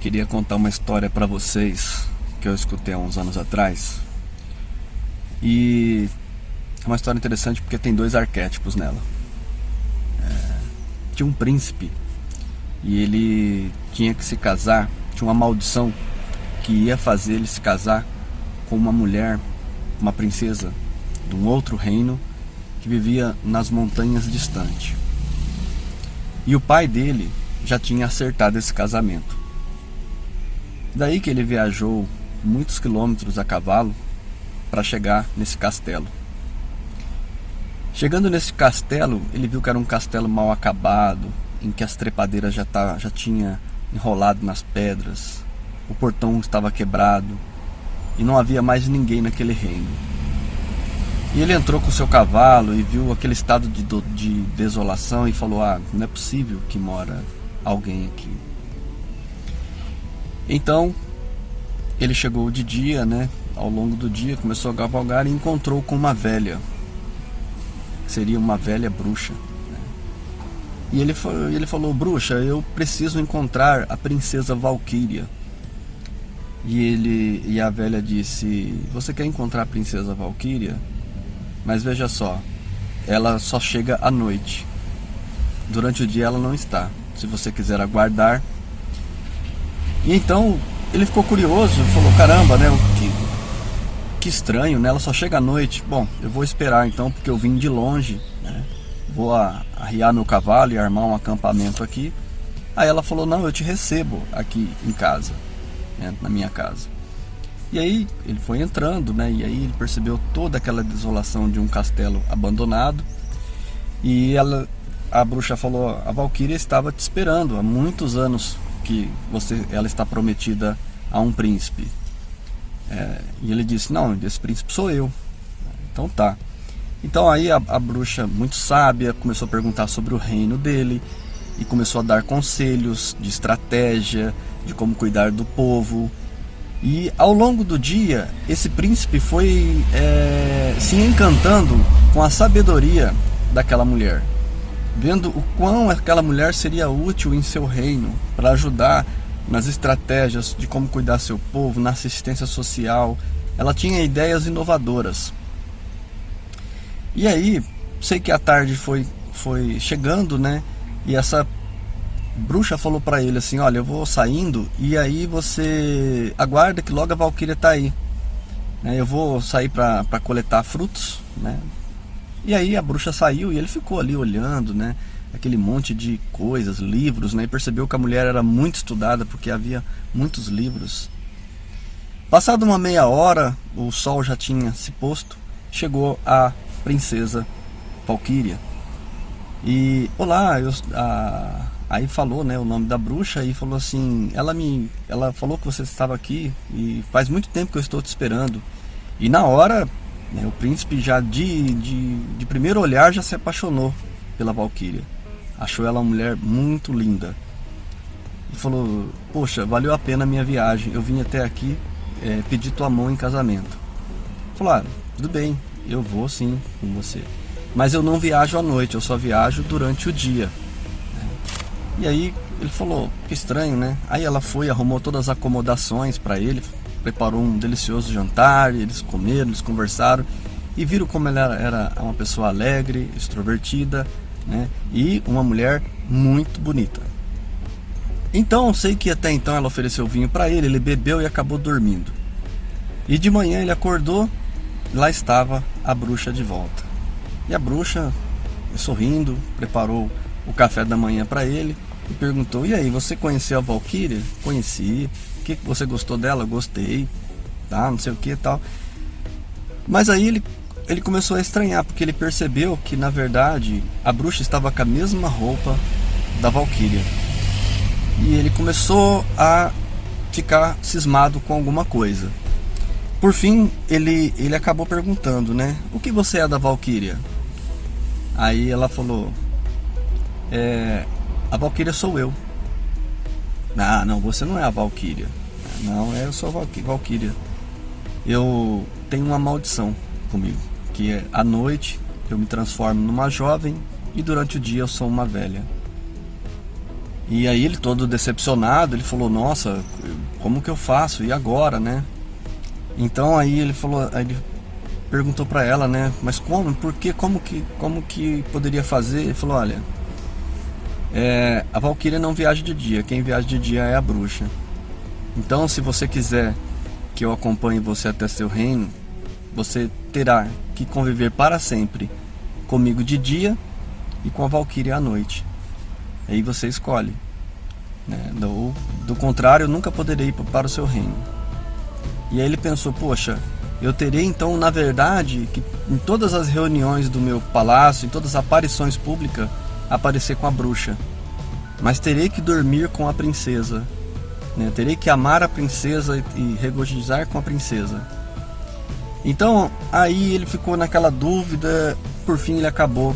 Queria contar uma história para vocês que eu escutei há uns anos atrás. E é uma história interessante porque tem dois arquétipos nela. Tinha um príncipe e ele tinha que se casar, tinha uma maldição que ia fazer ele se casar com uma mulher, uma princesa de um outro reino que vivia nas montanhas distantes. E o pai dele já tinha acertado esse casamento. Daí que ele viajou muitos quilômetros a cavalo para chegar nesse castelo. Chegando nesse castelo, ele viu que era um castelo mal acabado, em que as trepadeiras já tinha enrolado nas pedras, o portão estava quebrado e não havia mais ninguém naquele reino. E ele entrou com seu cavalo e viu aquele estado de desolação e falou: não é possível que mora alguém aqui. Então ele chegou de dia, ao longo do dia começou a cavalgar e encontrou com uma velha, que seria uma velha bruxa. E ele falou: bruxa, eu preciso encontrar a princesa Valquíria. E a velha disse: você quer encontrar a princesa Valquíria? Mas veja só, ela só chega à noite. Durante o dia ela não está. Se você quiser aguardar. E então ele ficou curioso e falou: caramba, que estranho, ela só chega à noite. Bom, eu vou esperar então, porque eu vim de longe, vou arriar meu cavalo e armar um acampamento aqui. Aí ela falou: não, eu te recebo aqui em casa, na minha casa. E aí ele foi entrando, e aí ele percebeu toda aquela desolação de um castelo abandonado. E a bruxa falou: a Valquíria estava te esperando há muitos anos, que ela está prometida a um príncipe. E ele disse: não, esse príncipe sou eu. Então tá. Então aí a bruxa, muito sábia, começou a perguntar sobre o reino dele e começou a dar conselhos de estratégia, de como cuidar do povo. E ao longo do dia, esse príncipe foi se encantando com a sabedoria daquela mulher, vendo o quão aquela mulher seria útil em seu reino para ajudar nas estratégias de como cuidar seu povo, na assistência social. Ela tinha ideias inovadoras. E aí, sei que a tarde foi chegando, e essa bruxa falou para ele assim: olha, eu vou saindo e aí você aguarda que logo a Valquíria está aí. Eu vou sair para coletar frutos, E aí a bruxa saiu e ele ficou ali olhando, aquele monte de coisas, livros, e percebeu que a mulher era muito estudada porque havia muitos livros. Passado uma meia hora, o sol já tinha se posto, chegou a princesa Valquíria. E olá, aí falou, o nome da bruxa e falou assim: ela falou que você estava aqui e faz muito tempo que eu estou te esperando. E na hora, o príncipe já de primeiro olhar já se apaixonou pela Valquíria. Achou ela uma mulher muito linda. E falou: poxa, valeu a pena a minha viagem. Eu vim até aqui pedir tua mão em casamento. Falou: tudo bem, eu vou sim com você. Mas eu não viajo à noite, eu só viajo durante o dia. E aí ele falou: que estranho, Aí ela foi, arrumou todas as acomodações para ele, preparou um delicioso jantar, eles comeram, eles conversaram e viram como ela era uma pessoa alegre, extrovertida, e uma mulher muito bonita. Então sei que até então ela ofereceu vinho para ele bebeu e acabou dormindo. E de manhã ele acordou, lá estava a bruxa de volta. E a bruxa, sorrindo, preparou o café da manhã para ele e perguntou: e aí, você conheceu a Valquíria? Conheci. O que você gostou dela? Gostei, não sei o que e tal. Mas aí ele começou a estranhar, porque ele percebeu que na verdade a bruxa estava com a mesma roupa da Valquíria. E ele começou a ficar cismado com alguma coisa. Por fim ele acabou perguntando, o que você é da Valquíria? Aí ela falou: a Valquíria sou eu. Não, você não é a Valquíria. Não, eu sou a Valquíria. Eu tenho uma maldição comigo, que à noite eu me transformo numa jovem e durante o dia eu sou uma velha. E aí ele, todo decepcionado, ele falou, nossa, como que eu faço? E agora, né? Então aí ele falou, aí ele perguntou pra ela, né? Mas como? Por quê? Como que poderia fazer? Ele falou, olha, a Valquíria não viaja de dia, quem viaja de dia é a bruxa. Então, se você quiser que eu acompanhe você até seu reino, você terá que conviver para sempre comigo de dia e com a Valquíria à noite. Aí você escolhe, né? Do contrário, eu nunca poderei ir para o seu reino. E aí ele pensou, poxa, eu terei então, na verdade, que em todas as reuniões do meu palácio, em todas as aparições públicas, aparecer com a bruxa. Mas terei que dormir com a princesa, né? Terei que amar a princesa e regozijar com a princesa. Então, aí ele ficou naquela dúvida. Por fim ele acabou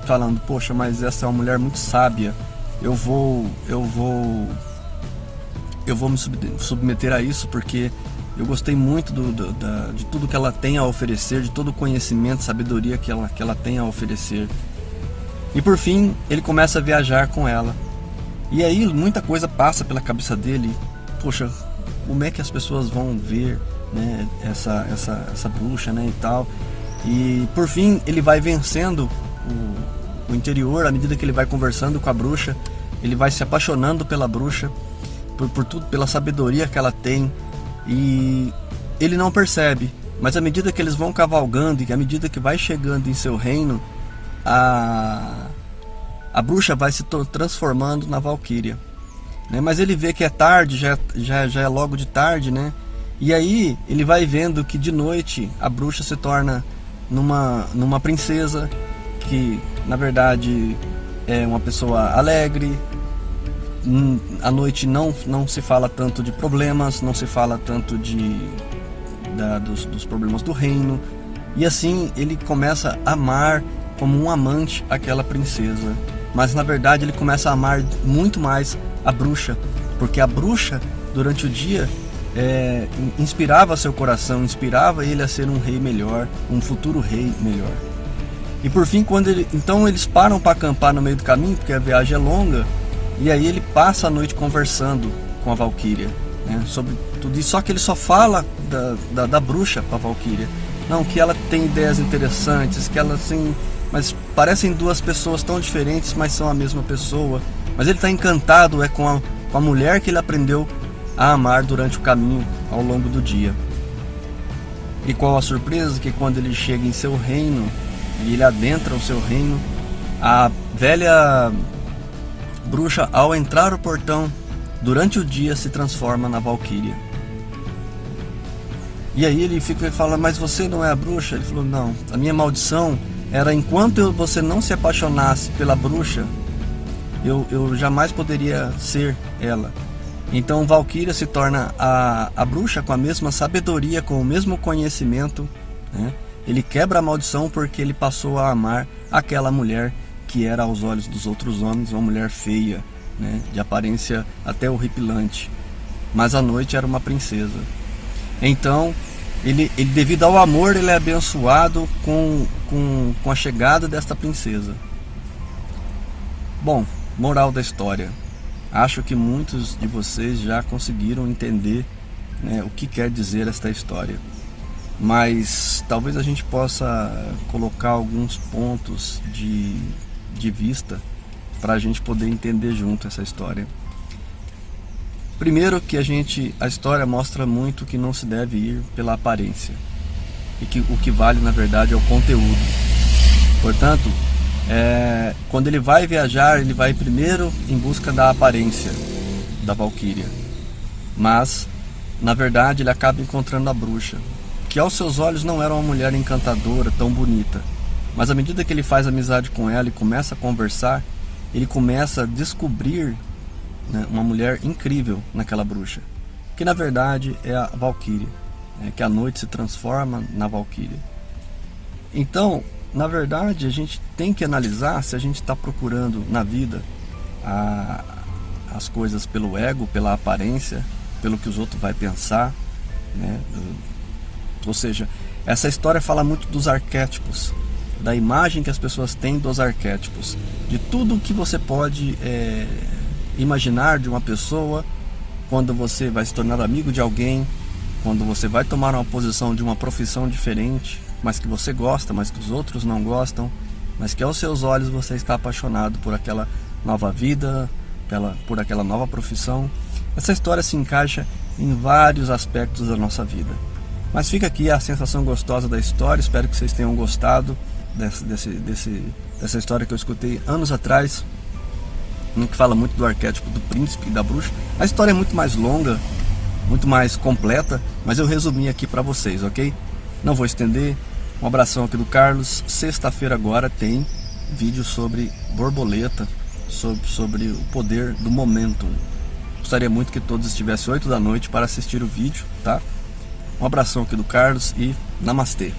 falando, poxa, mas essa é uma mulher muito sábia, eu vou me submeter a isso, porque eu gostei muito de tudo que ela tem a oferecer, de todo o conhecimento, sabedoria que ela tem a oferecer. E por fim ele começa a viajar com ela. E aí muita coisa passa pela cabeça dele. Poxa, como é que as pessoas vão ver, né, essa bruxa, né, e tal. E por fim ele vai vencendo o interior. À medida que ele vai conversando com a bruxa, ele vai se apaixonando pela bruxa, por tudo, pela sabedoria que ela tem. E ele não percebe, mas à medida que eles vão cavalgando e à medida que vai chegando em seu reino, a bruxa vai se transformando na Valquíria, né? Mas ele vê que é tarde, já é logo de tarde, né? E aí ele vai vendo que de noite a bruxa se torna numa princesa, que na verdade é uma pessoa alegre. À noite não se fala tanto de problemas, não se fala tanto dos problemas do reino. E assim ele começa a amar como um amante aquela princesa. Mas na verdade ele começa a amar muito mais a bruxa, porque a bruxa durante o dia inspirava seu coração, inspirava ele a ser um rei melhor, um futuro rei melhor. E por fim, então eles param para acampar no meio do caminho, porque a viagem é longa. E aí ele passa a noite conversando com a Valquíria, né, sobre tudo isso. Só que ele só fala da bruxa para a Valquíria. Não, que ela tem ideias interessantes, que ela assim, mas parecem duas pessoas tão diferentes, mas são a mesma pessoa. Mas ele está encantado com a mulher que ele aprendeu a amar durante o caminho, ao longo do dia. E qual a surpresa? Que quando ele chega em seu reino e ele adentra o seu reino, a velha bruxa, ao entrar o portão durante o dia, se transforma na Valquíria. E aí ele fala, mas você não é a bruxa? Ele falou, não, a minha maldição era enquanto você não se apaixonasse pela bruxa, eu jamais poderia ser ela. Então Valquíria se torna a bruxa com a mesma sabedoria, com o mesmo conhecimento, né? Ele quebra a maldição porque ele passou a amar aquela mulher que era aos olhos dos outros homens uma mulher feia, né, de aparência até horripilante, mas à noite era uma princesa. Então ele devido ao amor, ele é abençoado com a chegada desta princesa. Bom, moral da história, acho que muitos de vocês já conseguiram entender, né, o que quer dizer esta história, mas talvez a gente possa colocar alguns pontos de vista para a gente poder entender junto essa história. Primeiro que a história mostra muito que não se deve ir pela aparência, e que o que vale na verdade é o conteúdo. Portanto, quando ele vai viajar, ele vai primeiro em busca da aparência da Valquíria, mas na verdade ele acaba encontrando a bruxa, que aos seus olhos não era uma mulher encantadora, tão bonita, mas à medida que ele faz amizade com ela e começa a conversar, ele começa a descobrir, né, uma mulher incrível naquela bruxa, que na verdade é a Valquíria, né, que à noite se transforma na Valquíria. Então, na verdade, a gente tem que analisar se a gente está procurando na vida as coisas pelo ego, pela aparência, pelo que os outros vão pensar, né? Ou seja, essa história fala muito dos arquétipos da imagem que as pessoas têm dos arquétipos, de tudo que você pode imaginar de uma pessoa quando você vai se tornar amigo de alguém, quando você vai tomar uma posição de uma profissão diferente, mas que você gosta, mas que os outros não gostam, mas que aos seus olhos você está apaixonado por aquela nova vida, por aquela nova profissão. Essa história se encaixa em vários aspectos da nossa vida. Mas fica aqui a sensação gostosa da história. Espero que vocês tenham gostado dessa história que eu escutei anos atrás, que fala muito do arquétipo do príncipe e da bruxa. A história é muito mais longa, muito mais completa, mas eu resumi aqui para vocês, ok? Não vou estender. Um abração aqui do Carlos. Sexta-feira agora tem vídeo sobre borboleta, sobre o poder do momentum. Gostaria muito que todos estivessem 8 da noite para assistir o vídeo, tá? Um abração aqui do Carlos e namastê.